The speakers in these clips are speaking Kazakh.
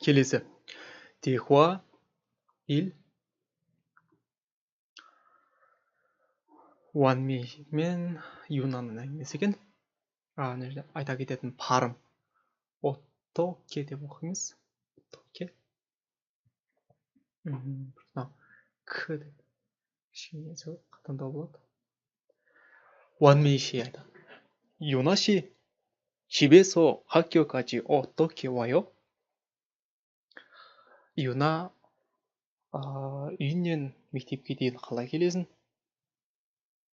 келесі. Техуа ил Уанмей мен Юнанның әңгімесі екен. Мына жерде айта кететін парым. Оттоке деп оқимыз. Оттоке. Мынау к деп кішкене қатаңдау болады. Уанмейши айтады. Юнаши 집에서 학교까지 어떻게 와요? Юна үйінен мектепке дейін қалай келесің?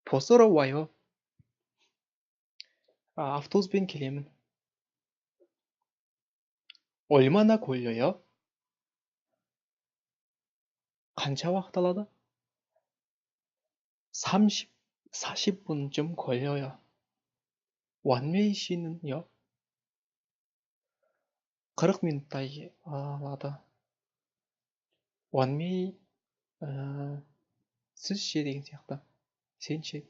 Посоро 와요. автобуспен келемін. 얼마나 걸려요? қанша уақыт алады? 40분쯤 걸려요. 완메이시는요? 40 минуттай алады. 완메이 сіз ше деген сияқты. Сен ше.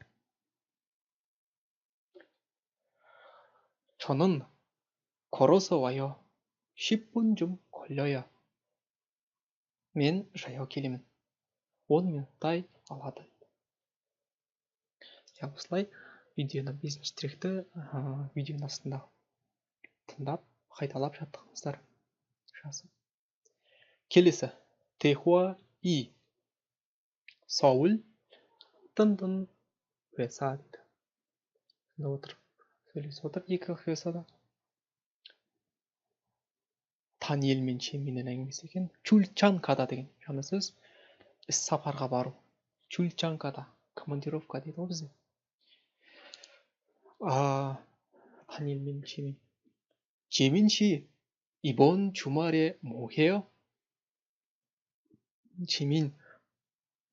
저는 걸어서 와요. 10분 좀 걸려요. мен жаяу келемін. 10 минуттай алады. осылай видеоны 5 штрихті видеоның астында тыңдап, қайталап жаттығыңыздар. жазып. келесі. Техуа и 서울 뜬뜬 회사 дейді. отырып сөйлесіп отыр екі 회사да. Таниел мен Чеминнің әңгімесі екен. Чульчанкада деген жаңа сөз. іс сапарға бару. Чульчанкада. командировка дейді ғой бізде. Таниел мен Чемин. Чемин 씨 이번 주말에 뭐 해요? Чемин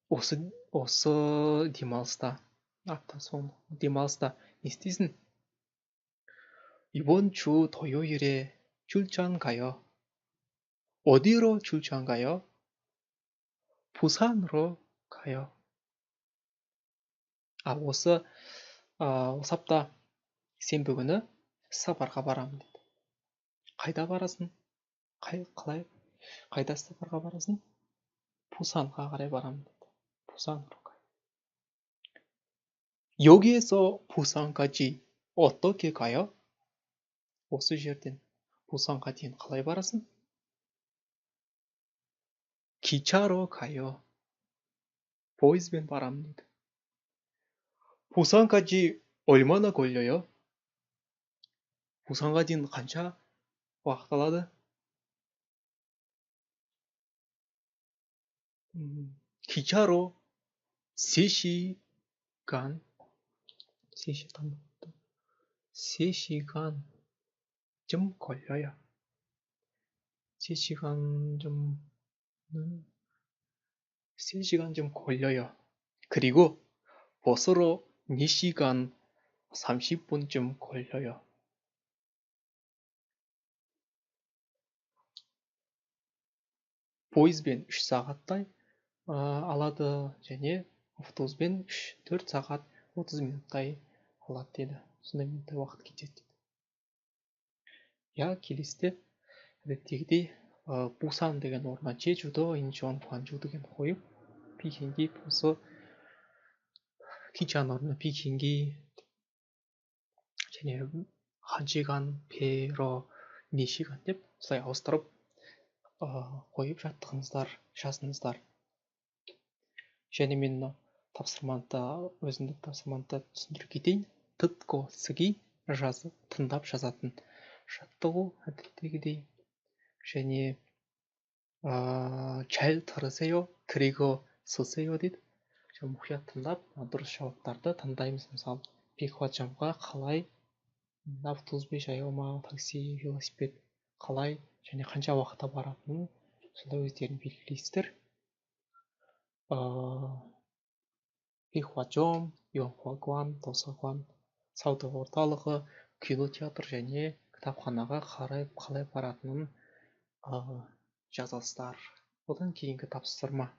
осы демалыста, апта соңы демалыста не істейсің? 이번 주 토요일에 출장 가요. 어디로 출장 가요? 부산으로 가요. осы апта сенбі күні сапарға барамын дейді. қайда барасың? қалай? қайда сапарға барасың? 부산ға қарай барамын дейді. 부산으로 가요. 여기에서 부산까지 어떻게 가요? осы жерден 부산ға дейін қалай барасың? 기차로 가요. 포이즈бен барамын дейді. 부산까지 얼마나 걸려요? 부산ға дейін қанша уақыт алады? 기차로 3시간 3시간쯤 걸려요. 3시간쯤 걸려요. 그리고 버스로 4시간 30분쯤 걸려요. 포이즈бен 3 сағаттай алады және автобуспен 4 сағат 30 минуттай алады деді. сондай минуттай уақыт кетеді дейді. келесіде әдеттегідей бусан деген орнына чежудо, инчон, гванчжоу деген қойып, пекинге болса 기차는 орнына пекинге және 1시간 배로 4시간 деп осылай ауыстырып қойып жаттығыңыздар, жазыңыздар. және мен өзімді тапсырманы түсіндіріп кетейін. 듣고 쓰기 жазып, тыңдап жазатын жаттығу әдеттегідей. және 잘 들으세요. 그리고 쓰세요 дейді. мұқият тыңдап, дұрыс жауаптарды таңдаймыз. мысалы, пехватжамға қалай, автобуспен жаяу ма, такси, велосипед қалай және қанша уақытта баратынын сонда өздерің белгілейсіздер. пехватжом, йонхуагуан, досагуан, сауда орталығы, кинотеатр және кітапханаға қалай баратынын жазасыздар. одан кейінгі тапсырма.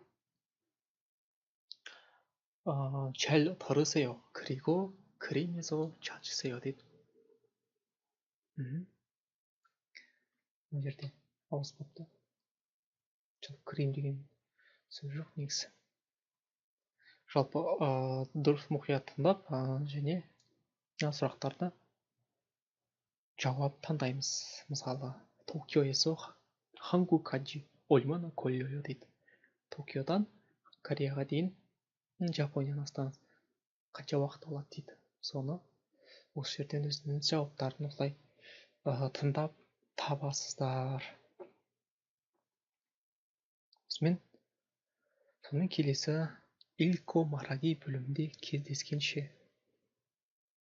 잘 들으세요. 그리고 그림에서 찾으세요 дейді. мына жерде ауыспапты. жалпы крим деген сөз жоқ негізі. Жалпы дұрыс мұқият тыңдап және сұрақтарды жауап таңдаймыз. Мысалы Токио хангу канжи ольмана коллео дейді. Токиодан Кореяға дейін Жапонияның астанасы қанша уақыт алады дейді. Соны осы жерден өзіңіз жауаптарын осылай тыңдап табасыздар. Сонымен келесі Илько Мараги бөлімінде кездескенше.